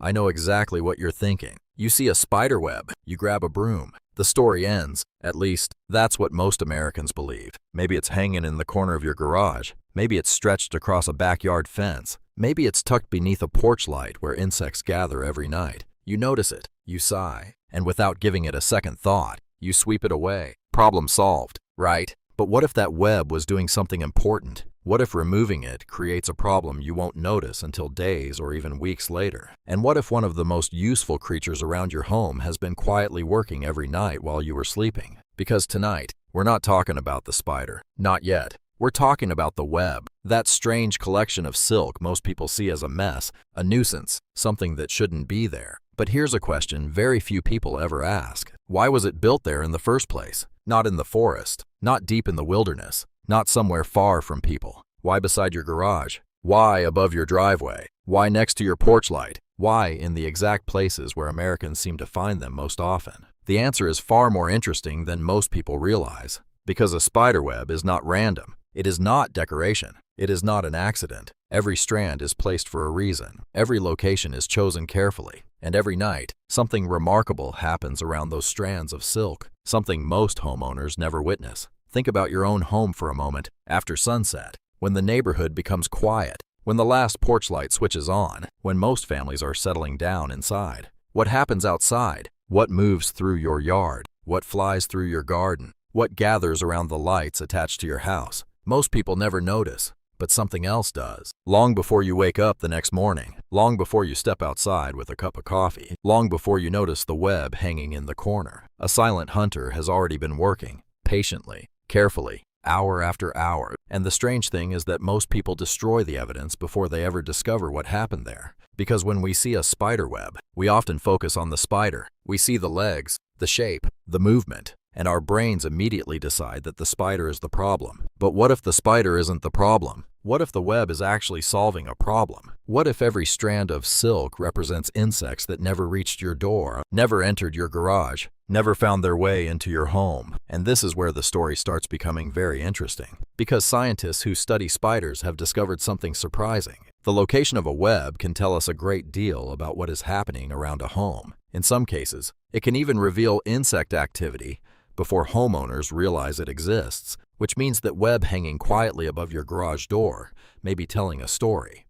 I know exactly what you're thinking. You see a spider web, you grab a broom. The story ends. At least, that's what most Americans believe. Maybe it's hanging in the corner of your garage. Maybe it's stretched across a backyard fence. Maybe it's tucked beneath a porch light where insects gather every night. You notice it, you sigh, and without giving it a second thought, you sweep it away. Problem solved, right? But what if that web was doing something important? What if removing it creates a problem you won't notice until days or even weeks later? And what if one of the most useful creatures around your home has been quietly working every night while you were sleeping? Because tonight, we're not talking about the spider. Not yet. We're talking about the web, that strange collection of silk most people see as a mess, a nuisance, something that shouldn't be there. But here's a question very few people ever ask. Why was it built there in the first place? Not in the forest, not deep in the wilderness, not somewhere far from people. Why beside your garage? Why above your driveway? Why next to your porch light? Why in the exact places where Americans seem to find them most often? The answer is far more interesting than most people realize. Because a spider web is not random. It is not decoration. It is not an accident. Every strand is placed for a reason. Every location is chosen carefully. And every night, something remarkable happens around those strands of silk, something most homeowners never witness. Think about your own home for a moment after sunset, when the neighborhood becomes quiet, when the last porch light switches on, when most families are settling down inside. What happens outside? What moves through your yard? What flies through your garden? What gathers around the lights attached to your house? Most people never notice, but something else does. Long before you wake up the next morning, long before you step outside with a cup of coffee, long before you notice the web hanging in the corner, a silent hunter has already been working, patiently, carefully, hour after hour. And the strange thing is that most people destroy the evidence before they ever discover what happened there. Because when we see a spider web, we often focus on the spider. We see the legs, the shape, the movement, and our brains immediately decide that the spider is the problem. But what if the spider isn't the problem? What if the web is actually solving a problem? What if every strand of silk represents insects that never reached your door, never entered your garage, never found their way into your home? And this is where the story starts becoming very interesting. Because scientists who study spiders have discovered something surprising. The location of a web can tell us a great deal about what is happening around a home. In some cases, it can even reveal insect activity before homeowners realize it exists, which means that web hanging quietly above your garage door may be telling a story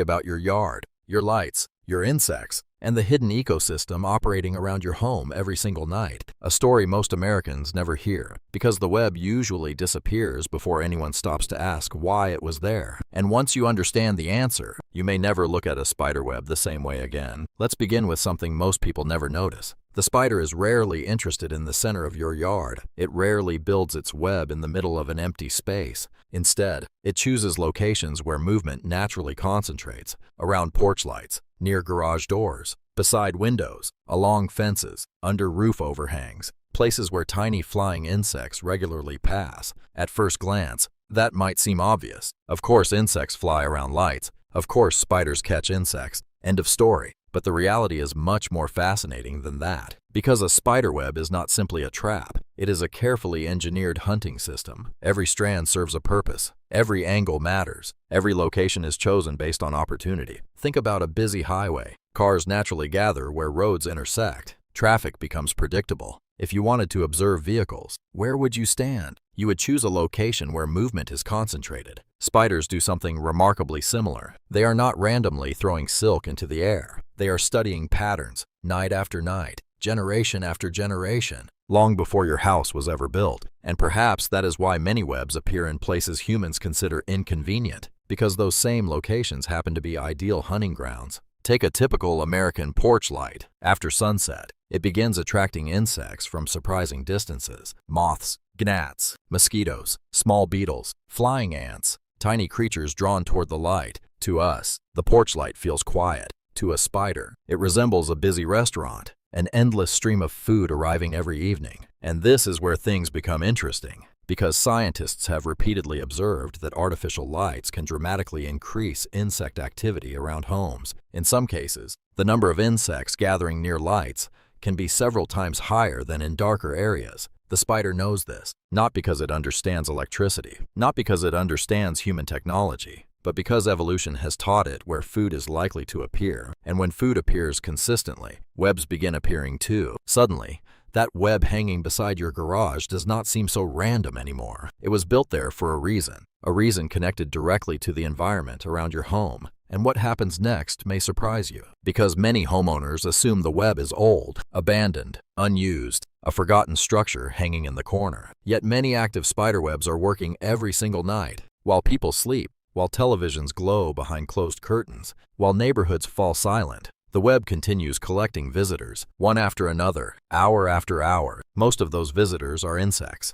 about your yard, your lights, your insects, and the hidden ecosystem operating around your home every single night. A story most Americans never hear, because the web usually disappears before anyone stops to ask why it was there. And once you understand the answer, you may never look at a spider web the same way again. Let's begin with something most people never notice. The spider is rarely interested in the center of your yard. It rarely builds its web in the middle of an empty space. Instead, it chooses locations where movement naturally concentrates, around porch lights, near garage doors, beside windows, along fences, under roof overhangs, places where tiny flying insects regularly pass. At first glance, that might seem obvious. Of course insects fly around lights. Of course spiders catch insects. End of story. But the reality is much more fascinating than that. Because a spider web is not simply a trap. It is a carefully engineered hunting system. Every strand serves a purpose. Every angle matters. Every location is chosen based on opportunity. Think about a busy highway. Cars naturally gather where roads intersect. Traffic becomes predictable. If you wanted to observe vehicles, where would you stand? You would choose a location where movement is concentrated. Spiders do something remarkably similar. They are not randomly throwing silk into the air. They are studying patterns, night after night, generation after generation, long before your house was ever built. And perhaps that is why many webs appear in places humans consider inconvenient, because those same locations happen to be ideal hunting grounds. Take a typical American porch light. After sunset, it begins attracting insects from surprising distances. Moths, gnats, mosquitoes, small beetles, flying ants, tiny creatures drawn toward the light. To us, the porch light feels quiet. To a spider, it resembles a busy restaurant, an endless stream of food arriving every evening. And this is where things become interesting, because scientists have repeatedly observed that artificial lights can dramatically increase insect activity around homes. In some cases, the number of insects gathering near lights can be several times higher than in darker areas. The spider knows this, not because it understands electricity, not because it understands human technology, but because evolution has taught it where food is likely to appear, and when food appears consistently, webs begin appearing too. Suddenly, that web hanging beside your garage does not seem so random anymore. It was built there for a reason connected directly to the environment around your home. And what happens next may surprise you, because many homeowners assume the web is old, abandoned, unused, a forgotten structure hanging in the corner. Yet many active spiderwebs are working every single night, while people sleep, while televisions glow behind closed curtains, while neighborhoods fall silent. The web continues collecting visitors, one after another, hour after hour. Most of those visitors are insects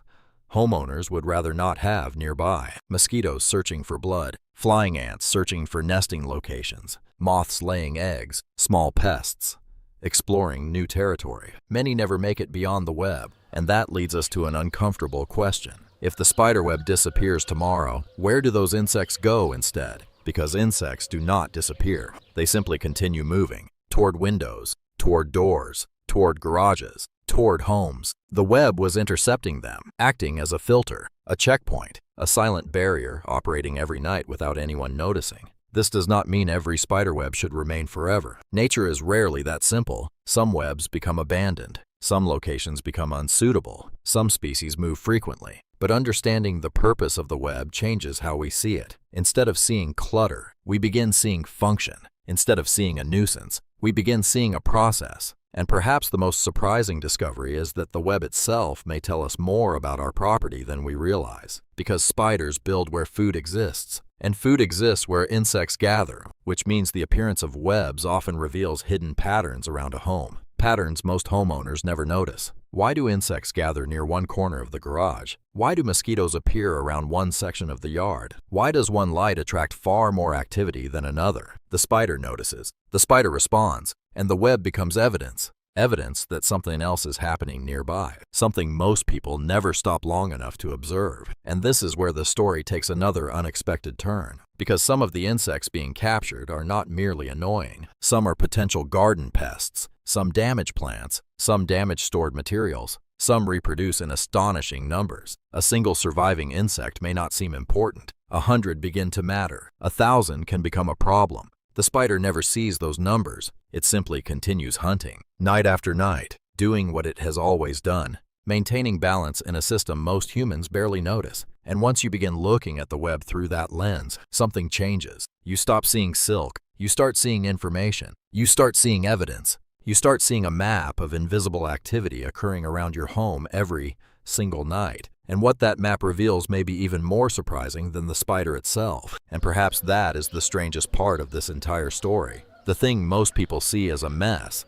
homeowners would rather not have nearby. Mosquitoes searching for blood, flying ants searching for nesting locations, moths laying eggs, small pests exploring new territory. Many never make it beyond the web, and that leads us to an uncomfortable question. If the spiderweb disappears tomorrow, where do those insects go instead? Because insects do not disappear. They simply continue moving toward windows, toward doors, toward garages, toward homes. The web was intercepting them, acting as a filter, a checkpoint, a silent barrier operating every night without anyone noticing. This does not mean every spiderweb should remain forever. Nature is rarely that simple. Some webs become abandoned. Some locations become unsuitable. Some species move frequently. But understanding the purpose of the web changes how we see it. Instead of seeing clutter, we begin seeing function. Instead of seeing a nuisance, we begin seeing a process. And perhaps the most surprising discovery is that the web itself may tell us more about our property than we realize. Because spiders build where food exists, and food exists where insects gather, which means the appearance of webs often reveals hidden patterns around a home. Patterns most homeowners never notice. Why do insects gather near one corner of the garage? Why do mosquitoes appear around one section of the yard? Why does one light attract far more activity than another? The spider notices, the spider responds, and the web becomes evidence. Evidence that something else is happening nearby, something most people never stop long enough to observe. And this is where the story takes another unexpected turn, because some of the insects being captured are not merely annoying. Some are potential garden pests, some damage plants, some damage stored materials, some reproduce in astonishing numbers. A single surviving insect may not seem important. 100 begin to matter. 1,000 can become a problem. The spider never sees those numbers. It simply continues hunting, night after night, doing what it has always done, maintaining balance in a system most humans barely notice. And once you begin looking at the web through that lens, something changes. You stop seeing silk. You start seeing information. You start seeing evidence. You start seeing a map of invisible activity occurring around your home every single night. And what that map reveals may be even more surprising than the spider itself. And perhaps that is the strangest part of this entire story. The thing most people see as a mess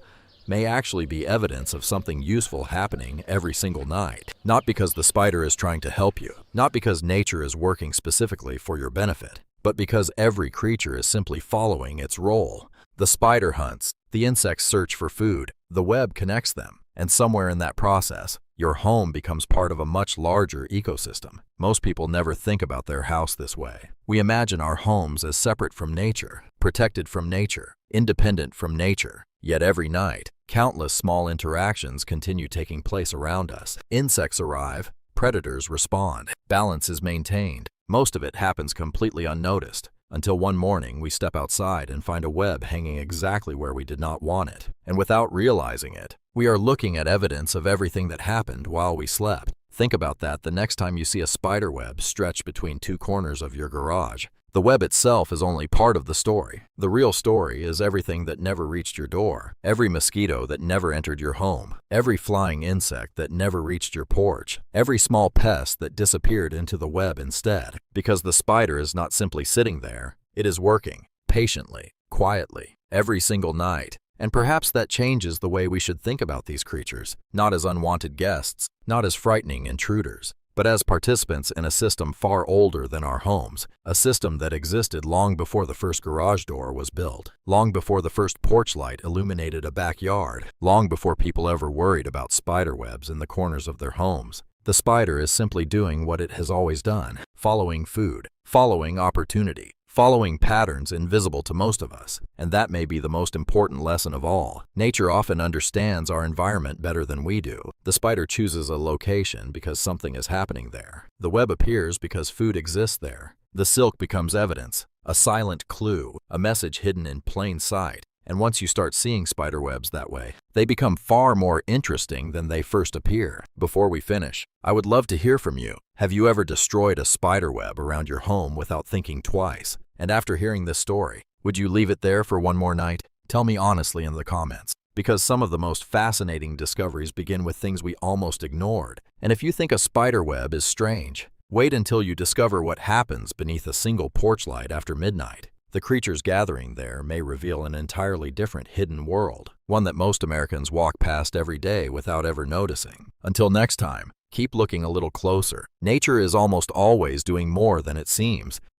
may actually be evidence of something useful happening every single night. Not because the spider is trying to help you, not because nature is working specifically for your benefit, but because every creature is simply following its role. The spider hunts, the insects search for food, the web connects them, and somewhere in that process, your home becomes part of a much larger ecosystem. Most people never think about their house this way. We imagine our homes as separate from nature, protected from nature, independent from nature. Yet every night, countless small interactions continue taking place around us. Insects arrive, predators respond, balance is maintained. Most of it happens completely unnoticed, until one morning we step outside and find a web hanging exactly where we did not want it. And without realizing it, we are looking at evidence of everything that happened while we slept. Think about that the next time you see a spider web stretched between two corners of your garage. The web itself is only part of the story. The real story is everything that never reached your door, every mosquito that never entered your home, every flying insect that never reached your porch, every small pest that disappeared into the web instead. Because the spider is not simply sitting there, it is working, patiently, quietly, every single night. And perhaps that changes the way we should think about these creatures, not as unwanted guests, not as frightening intruders, but as participants in a system far older than our homes, a system that existed long before the first garage door was built, long before the first porch light illuminated a backyard, long before people ever worried about spider webs in the corners of their homes. The spider is simply doing what it has always done, following food, following opportunity, following patterns invisible to most of us. And that may be the most important lesson of all. Nature often understands our environment better than we do. The spider chooses a location because something is happening there. The web appears because food exists there. The silk becomes evidence, a silent clue, a message hidden in plain sight. And once you start seeing spiderwebs that way, they become far more interesting than they first appear. Before we finish, I would love to hear from you. Have you ever destroyed a spiderweb around your home without thinking twice? And after hearing this story, would you leave it there for one more night? Tell me honestly in the comments, because some of the most fascinating discoveries begin with things we almost ignored. And if you think a spiderweb is strange, wait until you discover what happens beneath a single porch light after midnight. The creatures gathering there may reveal an entirely different hidden world, one that most Americans walk past every day without ever noticing. Until next time, keep looking a little closer. Nature is almost always doing more than it seems,